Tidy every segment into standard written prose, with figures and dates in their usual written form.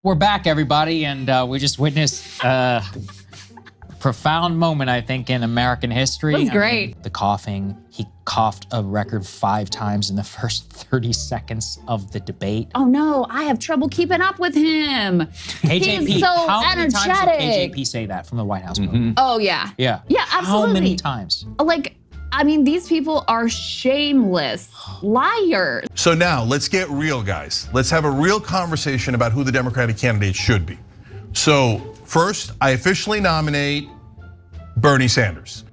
We're back, everybody, and we just witnessed a profound moment, I think, in American history. It was great. The coughing. He coughed a record 5 times in the first 30 seconds of the debate. Oh no, I have trouble keeping up with him. KJP, He's so how many times energetic. did KJP say that from the White House? Oh yeah. Yeah. Yeah, absolutely. How many times? Like, I mean, these people are shameless liars. So now let's get real, guys. Let's have a real conversation about who the Democratic candidate should be. So first, I officially nominate Bernie Sanders.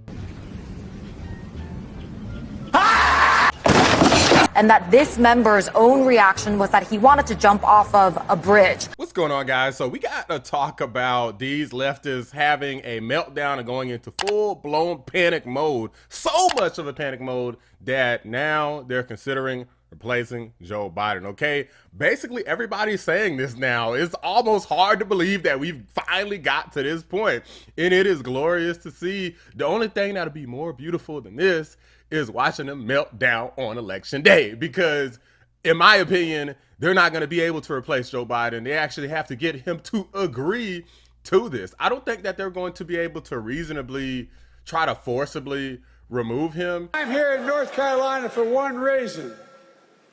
And that this member's own reaction was that he wanted to jump off of a bridge. What's going on, guys? So we got to talk about these leftists having a meltdown and going into full-blown panic mode. So much of a panic mode that now they're considering replacing Joe Biden, okay? Basically, everybody's saying this now. It's almost hard to believe that we've finally got to this point, and it is glorious to see. The only thing that'll be more beautiful than this is watching them melt down on election day, because in my opinion, they're not going to be able to replace Joe Biden. They actually have to get him to agree to this. I don't think that they're going to be able to reasonably try to forcibly remove him. I'm here in North Carolina for one reason,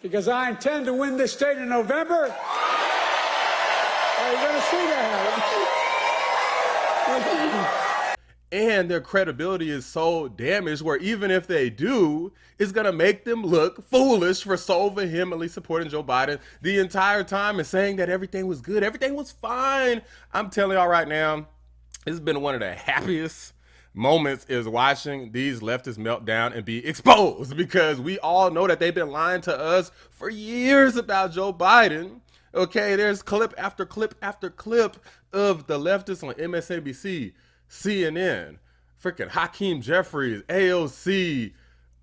because I intend to win this state in November. Are you going to see that? And their credibility is so damaged where even if they do, it's going to make them look foolish for so vehemently supporting Joe Biden the entire time and saying that everything was good. Everything was fine. I'm telling y'all right now, it's been one of the happiest moments is watching these leftists melt down and be exposed, because we all know that they've been lying to us for years about Joe Biden. Okay, there's clip after clip after clip of the leftists on MSNBC, CNN, freaking Hakeem Jeffries, AOC,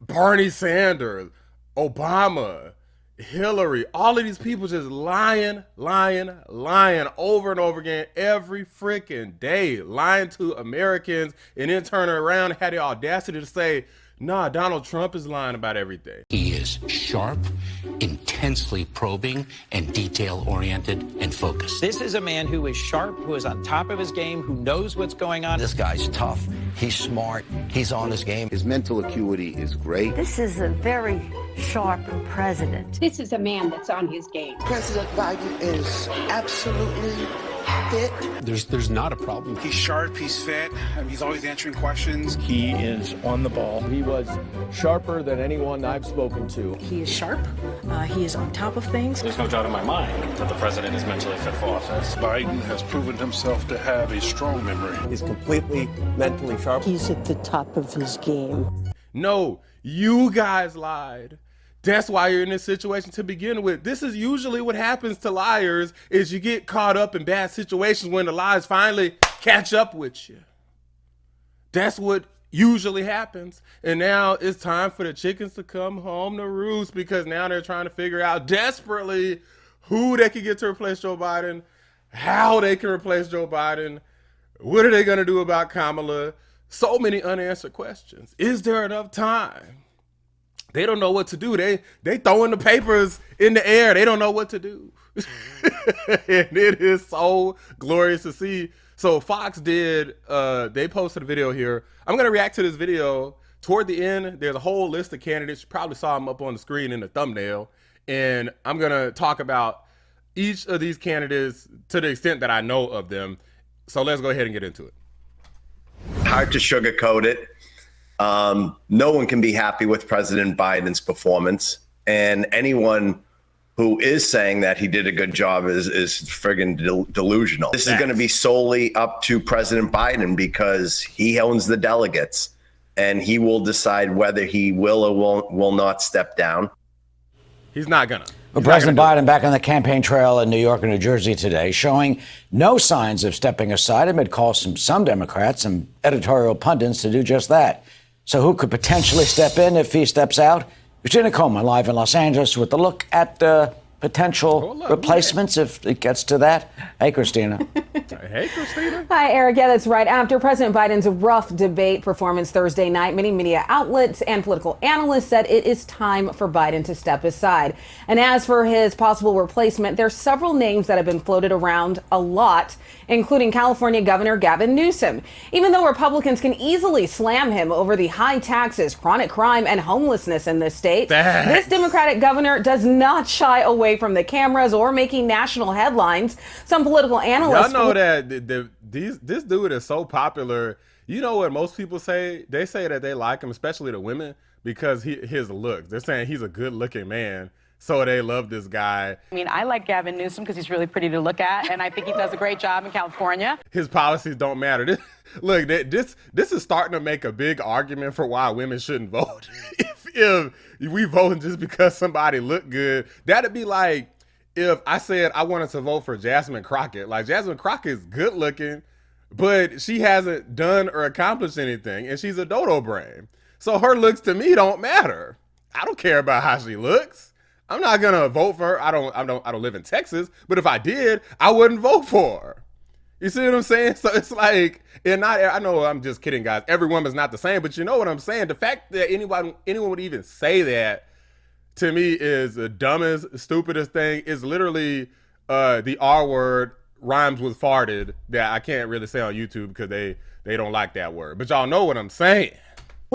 Bernie Sanders, Obama, Hillary, all of these people just lying over and over again every freaking day, lying to Americans, and then turning around and had the audacity to say, nah, Donald Trump is lying about everything. He is sharp, intensely probing, and detail-oriented and focused. This is a man who is sharp, who is on top of his game, who knows what's going on. This guy's tough, he's smart, he's on his game. His mental acuity is great. This is a very sharp president. This is a man that's on his game. President Biden is absolutely fit. There's not a problem. He's sharp, he's fit, he's always answering questions. He is on the ball. He was sharper than anyone I've spoken to. He is sharp. He is on top of things. There's no doubt in my mind that the president is mentally fit for office. Biden has proven himself to have a strong memory. He's completely mentally sharp. He's at the top of his game. No, you guys lied. That's why you're in this situation to begin with. This is usually what happens to liars, is you get caught up in bad situations when the lies finally catch up with you. That's what usually happens. And now it's time for the chickens to come home to roost, because now they're trying to figure out desperately who they can get to replace Joe Biden, how they can replace Joe Biden, what are they going to do about Kamala? So many unanswered questions. Is there enough time? They don't know what to do. They throwing the papers in the air. They don't know what to do. And it is so glorious to see. So Fox did, they posted a video here. I'm going to react to this video. Toward the end, there's a whole list of candidates. You probably saw them up on the screen in the thumbnail. And I'm going to talk about each of these candidates to the extent that I know of them. So let's go ahead and get into it. Hard to sugarcoat it. No one can be happy with President Biden's performance, and anyone who is saying that he did a good job is friggin' delusional. This is going to be solely up to President Biden, because he owns the delegates, and he will decide whether he will or will not step down. He's not gonna. But President Biden back on the campaign trail in New York and New Jersey today, showing no signs of stepping aside amid calls from some Democrats and editorial pundits to do just that. So who could potentially step in if he steps out? Christina Coleman live in Los Angeles with a look at potential replacements if it gets to that. Hey, Christina. Hey, Christina. Hi, Eric. Yeah, that's right. After President Biden's rough debate performance Thursday night, many media outlets and political analysts said it is time for Biden to step aside. And as for his possible replacement, there's several names that have been floated around a lot, including California Governor Gavin Newsom. Even though Republicans can easily slam him over the high taxes, chronic crime, and homelessness in this state, this Democratic governor does not shy away from the cameras or making national headlines. Some political analysts... Y'all know that this dude is so popular. You know what most people say? They say that they like him, especially the women, because his looks. They're saying he's a good-looking man. So they love this guy. I mean, I like Gavin Newsom because he's really pretty to look at, and I think he does a great job in California. His policies don't matter. Look, this is starting to make a big argument for why women shouldn't vote. if we vote just because somebody looked good, that'd be like if I said I wanted to vote for Jasmine Crockett. Like, Jasmine Crockett is good looking, but she hasn't done or accomplished anything, and she's a dodo brain. So her looks to me don't matter. I don't care about how she looks. I'm not gonna vote for her. I don't live in Texas, but if I did, I wouldn't vote for her. You see what I'm saying? So it's like, I know I'm just kidding, guys. Every woman's not the same, but you know what I'm saying? The fact that anyone would even say that, to me, is the dumbest, stupidest thing. Is literally the R word rhymes with farted that I can't really say on YouTube because they don't like that word. But y'all know what I'm saying.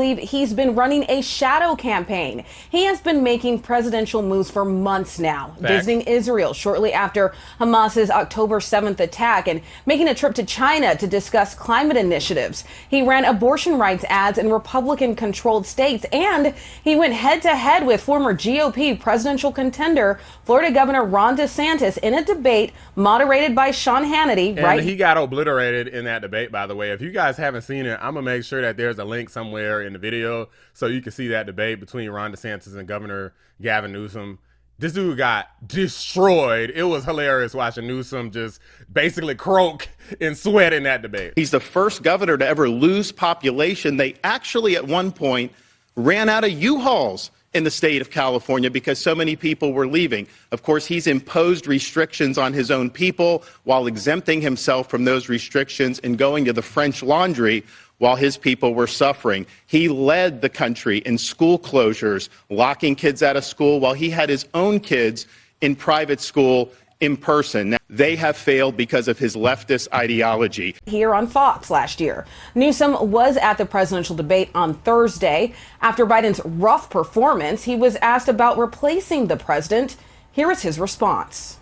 He's been running a shadow campaign. He has been making presidential moves for months now, visiting Israel shortly after Hamas's October 7th attack and making a trip to China to discuss climate initiatives. He ran abortion rights ads in Republican-controlled states, and he went head-to-head with former GOP presidential contender Florida Governor Ron DeSantis in a debate moderated by Sean Hannity. And he got obliterated in that debate, by the way. If you guys haven't seen it, I'm going to make sure that there's a link somewhere in the video so you can see that debate between Ron DeSantis and Governor Gavin Newsom. This dude got destroyed. It was hilarious watching Newsom just basically croak and sweat in that debate. He's the first governor to ever lose population. They actually at one point ran out of U-Hauls in the state of California because so many people were leaving. Of course, he's imposed restrictions on his own people while exempting himself from those restrictions and going to the French Laundry while his people were suffering. He led the country in school closures, locking kids out of school while he had his own kids in private school in person. Now, they have failed because of his leftist ideology. Here on Fox last year, Newsom was at the presidential debate on Thursday. After Biden's rough performance, he was asked about replacing the president. Here is his response.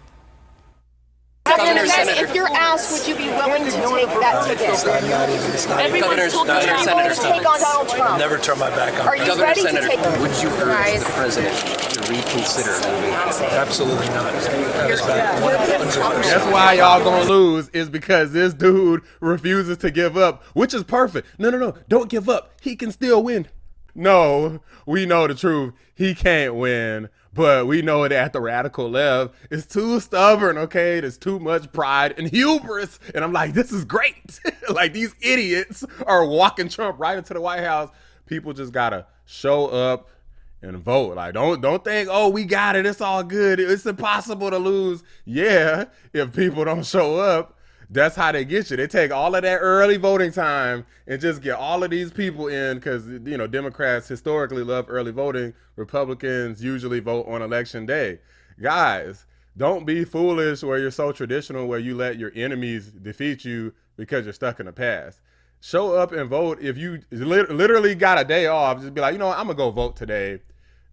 If you're asked, would you be willing to take that ticket? Everyone's talking about going to take on Donald Trump. Never turn my back on. Are you ready to take? Would you urge the president to reconsider? Absolutely not. That's why y'all gonna lose, is because this dude refuses to give up, which is perfect. No, don't give up. He can still win. No, we know the truth. He can't win. But we know that at the radical left, it's too stubborn, okay? There's too much pride and hubris. And I'm like, this is great. Like, these idiots are walking Trump right into the White House. People just gotta show up and vote. Like, don't think, oh, we got it, it's all good, it's impossible to lose. Yeah, if people don't show up, that's how they get you. They take all of that early voting time and just get all of these people in because, you know, Democrats historically love early voting. Republicans usually vote on election day. Guys, don't be foolish where you're so traditional where you let your enemies defeat you because you're stuck in the past. Show up and vote. If you literally got a day off, just be like, you know what, I'm going to go vote today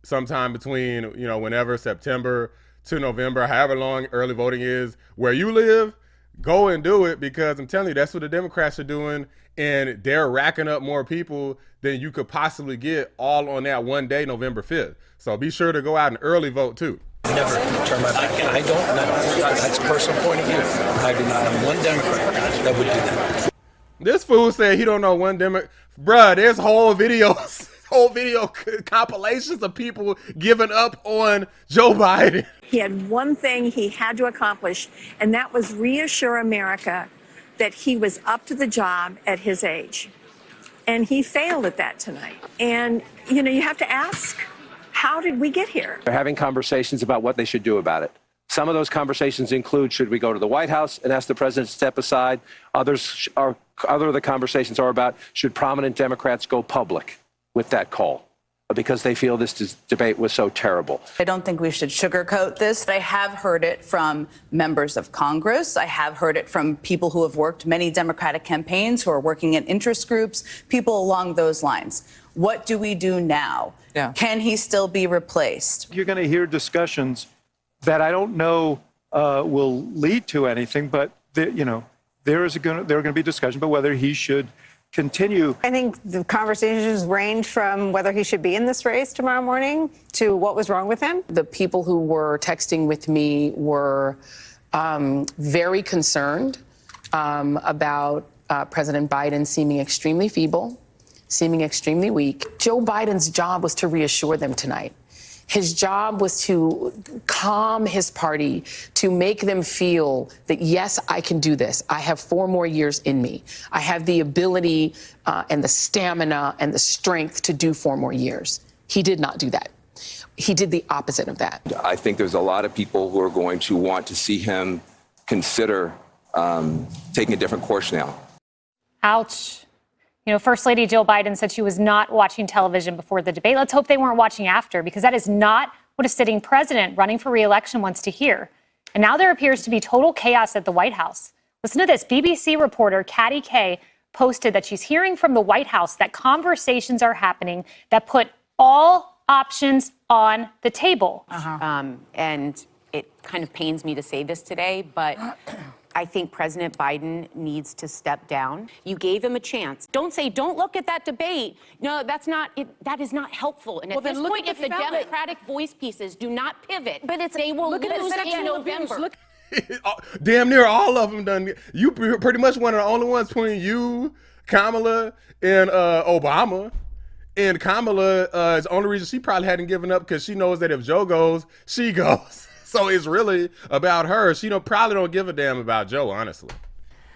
sometime between, you know, whenever, September to November, however long early voting is where you live. Go and do it, because I'm telling you, that's what the Democrats are doing, and they're racking up more people than you could possibly get all on that one day, November 5th. So be sure to go out and early vote too. Never turn my back. I don't know. That's a personal point of view. I do not know one Democrat that would do that. This fool said he don't know one Democrat. Bruh, there's whole videos. Whole video compilations of people giving up on Joe Biden. He had one thing he had to accomplish, and that was reassure America that he was up to the job at his age. And he failed at that tonight. And, you know, you have to ask, how did we get here? They're having conversations about what they should do about it. Some of those conversations include, should we go to the White House and ask the president to step aside? Other of the conversations are about, should prominent Democrats go public with that call because they feel this debate was so terrible. I don't think we should sugarcoat this. I have heard it from members of Congress. I have heard it from people who have worked many Democratic campaigns, who are working in interest groups, people along those lines. What do we do now? Can he still be replaced? You're going to hear discussions that I don't know will lead to anything, but there are going to be discussion about whether he should continue. I think the conversations range from whether he should be in this race tomorrow morning to what was wrong with him. The people who were texting with me were very concerned about President Biden seeming extremely feeble, seeming extremely weak. Joe Biden's job was to reassure them tonight. His job was to calm his party, to make them feel that, yes, I can do this. I have 4 more years in me. I have the ability and the stamina and the strength to do 4 more years. He did not do that. He did the opposite of that. I think there's a lot of people who are going to want to see him consider taking a different course now. Ouch. You know, First Lady Jill Biden said she was not watching television before the debate. Let's hope they weren't watching after, because that is not what a sitting president running for re-election wants to hear. And now there appears to be total chaos at the White House. Listen to this. BBC reporter Katty Kay posted that she's hearing from the White House that conversations are happening that put all options on the table. And it kind of pains me to say this today, but I think President Biden needs to step down. You gave him a chance. Don't say, don't look at that debate. No, that's not, that is not helpful. And at this point, if the Democratic voice pieces do not pivot, they will lose in November. Damn near all of them done. You pretty much one of the only ones between you, Kamala, and Obama. And Kamala is the only reason she probably hadn't given up, because she knows that if Joe goes, she goes. So it's really about her. She probably don't give a damn about Joe, honestly.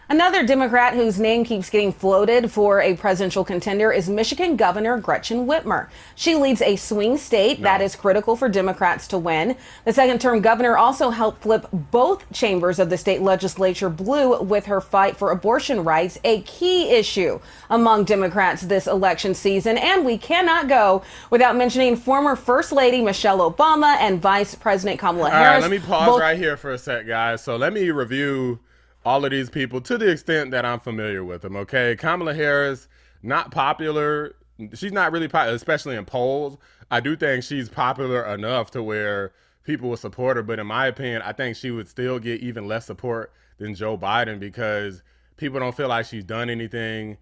Another Democrat whose name keeps getting floated for a presidential contender is Michigan Governor Gretchen Whitmer. She leads a swing state that is critical for Democrats to win. The second-term governor also helped flip both chambers of the state legislature blue with her fight for abortion rights, a key issue among Democrats this election season. And we cannot go without mentioning former First Lady Michelle Obama and Vice President Kamala Harris. All right, let me pause right here for a sec, guys. So let me review all of these people to the extent that I'm familiar with them, okay? Kamala Harris, not popular. She's not really popular, especially in polls. I do think she's popular enough to where people will support her, but in my opinion, I think she would still get even less support than Joe Biden, because people don't feel like she's done anything.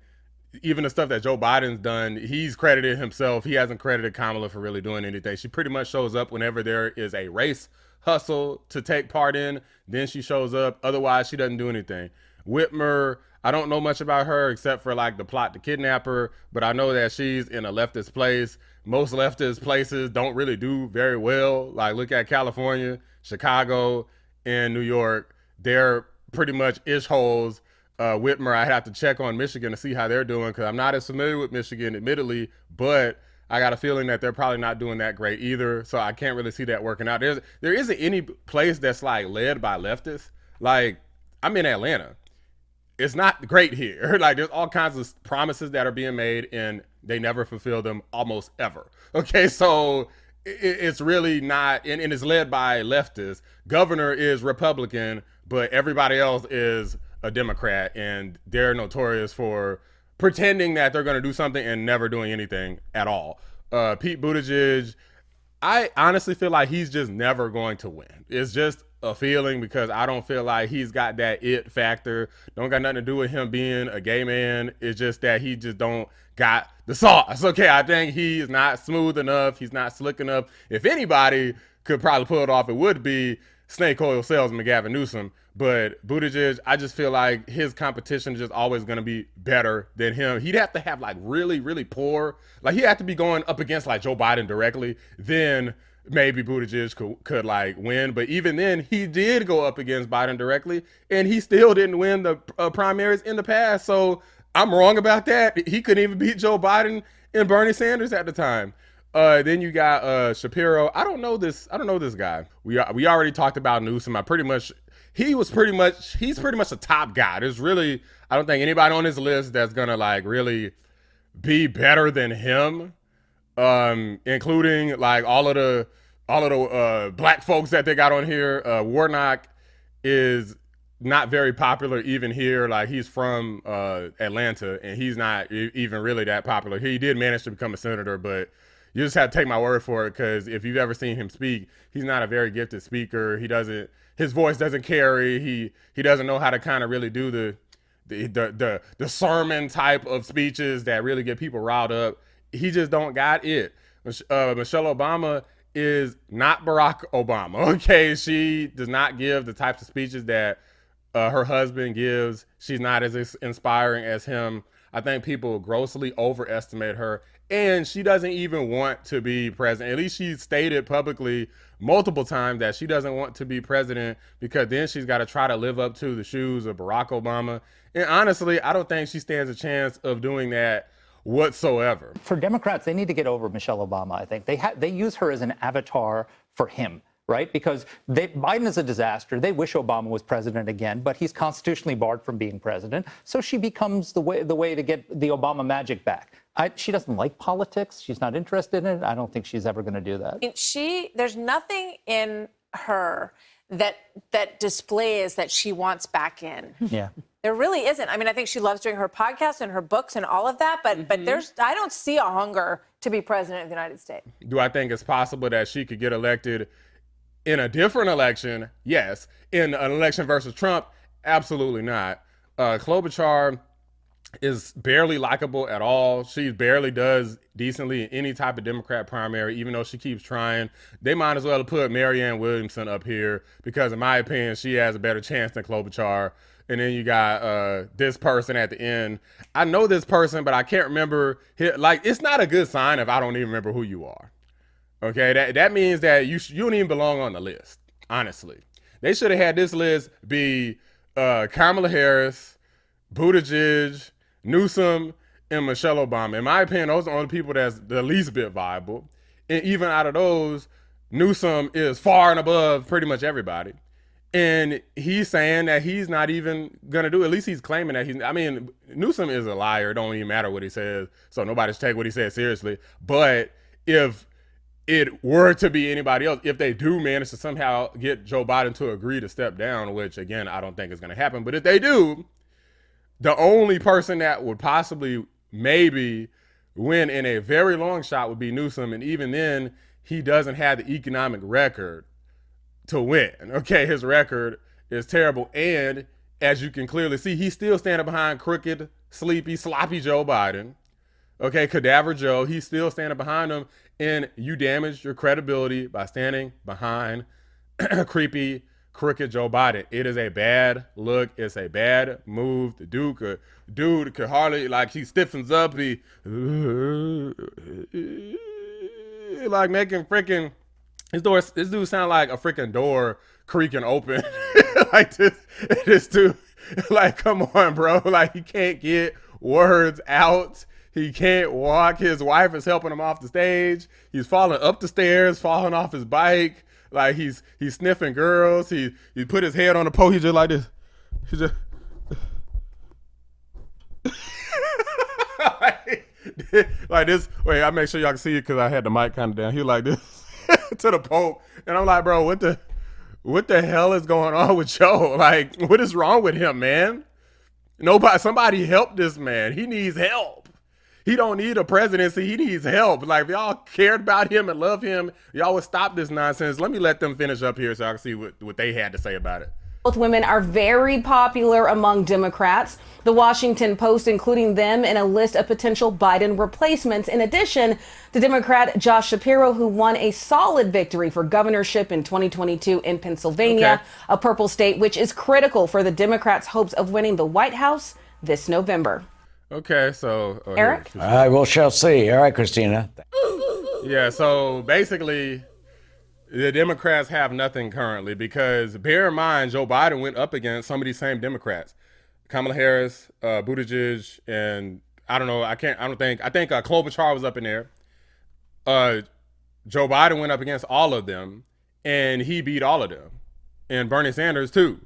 Even the stuff that Joe Biden's done, he's credited himself. He hasn't credited Kamala for really doing anything. She pretty much shows up whenever there is a race hustle to take part in, then she shows up. Otherwise, she doesn't do anything. Whitmer, I don't know much about her except for like the plot to kidnap her, but I know that she's in a leftist place. Most leftist places don't really do very well. Like, look at California, Chicago, and New York. They're pretty much ish holes. Whitmer, I have to check on Michigan to see how they're doing, because I'm not as familiar with Michigan, admittedly, but I got a feeling that they're probably not doing that great either. So I can't really see that working out. There isn't any place that's like led by leftists. Like, I'm in Atlanta. It's not great here. Like, there's all kinds of promises that are being made and they never fulfill them almost ever. Okay, so it's really not, and it's led by leftists. Governor is Republican, but everybody else is a Democrat, and they're notorious for pretending that they're going to do something and never doing anything at all. Pete Buttigieg, I honestly feel like he's just never going to win. It's just a feeling, because I don't feel like he's got that it factor. Don't got nothing to do with him being a gay man. It's just that he just don't got the sauce. Okay, I think he's not smooth enough. He's not slick enough. If anybody could probably pull it off, it would be snake oil salesman Gavin Newsom. But Buttigieg, I just feel like his competition is just always going to be better than him. He'd have to have like really, really poor, like he'd have to be going up against like Joe Biden directly. Then maybe Buttigieg could like win. But even then, he did go up against Biden directly, and he still didn't win the primaries in the past. So I'm wrong about that. He couldn't even beat Joe Biden and Bernie Sanders at the time. Then you got Shapiro. I don't know this guy. We already talked about Newsom. He's pretty much a top guy. There's really, I don't think anybody on his list that's gonna like really be better than him, including like all of the black folks that they got on here. Warnock is not very popular even here. Like, he's from Atlanta, and he's not even really that popular. He did manage to become a senator, but you just have to take my word for it, because if you've ever seen him speak, he's not a very gifted speaker. His voice doesn't carry. He doesn't know how to kind of really do the sermon type of speeches that really get people riled up. He just don't got it. Michelle Obama is not Barack Obama. Okay, she does not give the types of speeches that her husband gives. She's not as inspiring as him. I think people grossly overestimate her, and she doesn't even want to be president. At least she stated publicly multiple times that she doesn't want to be president, because then she's got to try to live up to the shoes of Barack Obama. And honestly, I don't think she stands a chance of doing that whatsoever. For Democrats, they need to get over Michelle Obama. I think they use her as an avatar for him, right? Because Biden is a disaster. They wish Obama was president again, but he's constitutionally barred from being president. So she becomes the way to get the Obama magic back. She doesn't like politics. She's not interested in it. I don't think she's ever going to do that. There's nothing in her that displays that she wants back in. Yeah. There really isn't. I mean, I think she loves doing her podcasts and her books and all of that, but I don't see a hunger to be president of the United States. Do I think it's possible that she could get elected in a different election? Yes. In an election versus Trump? Absolutely not. Klobuchar is barely likable at all. She barely does decently in any type of Democrat primary, even though she keeps trying. They might as well have put Marianne Williamson up here, because in my opinion, she has a better chance than Klobuchar. And then you got this person at the end. I know this person, but I can't remember. Like, it's not a good sign if I don't even remember who you are. Okay, that means that you don't even belong on the list, honestly. They should have had this list be Kamala Harris, Buttigieg, Newsom, and Michelle Obama. In my opinion, those are the only people that's the least bit viable. And even out of those, Newsom is far and above pretty much everybody. And he's saying that he's not even going to do it. At least he's claiming that Newsom is a liar. It don't even matter what he says. So nobody should take what he says seriously. But if it were to be anybody else, if they do manage to somehow get Joe Biden to agree to step down, which again, I don't think is going to happen. But if they do, the only person that would possibly maybe win in a very long shot would be Newsom. And even then, he doesn't have the economic record to win. Okay, his record is terrible. And as you can clearly see, he's still standing behind crooked, sleepy, sloppy Joe Biden. Okay, Cadaver Joe, he's still standing behind him. And you damage your credibility by standing behind creepy, crooked Joe Biden. It is a bad look. It's a bad move. The dude could hardly, like, he stiffens up. He like making freaking this dude sound like a freaking door creaking open. Like this dude, like, come on, bro. Like, he can't get words out. He can't walk. His wife is helping him off the stage. He's falling up the stairs, falling off his bike. Like, he's sniffing girls. He put his head on the pole. He's just like this. He's just like this. Wait, I make sure y'all can see it because I had the mic kind of down. He like this to the Pope, and I'm like, bro, what the hell is going on with Joe? Like, what is wrong with him, man? Somebody help this man. He needs help. He don't need a presidency. He needs help. Like, if y'all cared about him and love him, y'all would stop this nonsense. Let me let them finish up here so I can see what they had to say about it. Both women are very popular among Democrats. The Washington Post including them in a list of potential Biden replacements. In addition to Democrat Josh Shapiro, who won a solid victory for governorship in 2022 in Pennsylvania, a purple state, which is critical for the Democrats' hopes of winning the White House this November. Okay, so Eric? All right, we shall see. All right, Christina. Yeah, so basically, the Democrats have nothing currently, because bear in mind, Joe Biden went up against some of these same Democrats. Kamala Harris, Buttigieg, and I think Klobuchar was up in there. Joe Biden went up against all of them, and he beat all of them, and Bernie Sanders too.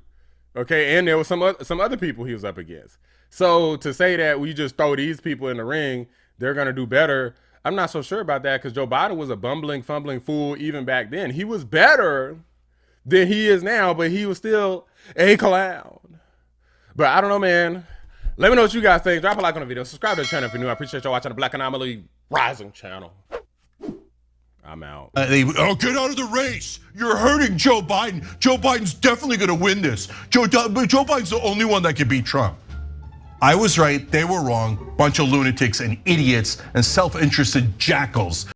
Okay, and there was some other people he was up against. So to say that we just throw these people in the ring, they're gonna do better, I'm not so sure about that, because Joe Biden was a bumbling, fumbling fool even back then. He was better than he is now, but he was still a clown. But I don't know, man. Let me know what you guys think. Drop a like on the video. Subscribe to the channel if you're new. I appreciate y'all watching the Black Anomaly Rising channel. I'm out. Get out of the race. You're hurting Joe Biden. Joe Biden's definitely going to win this. Joe Biden's the only one that can beat Trump. I was right. They were wrong. Bunch of lunatics and idiots and self-interested jackals.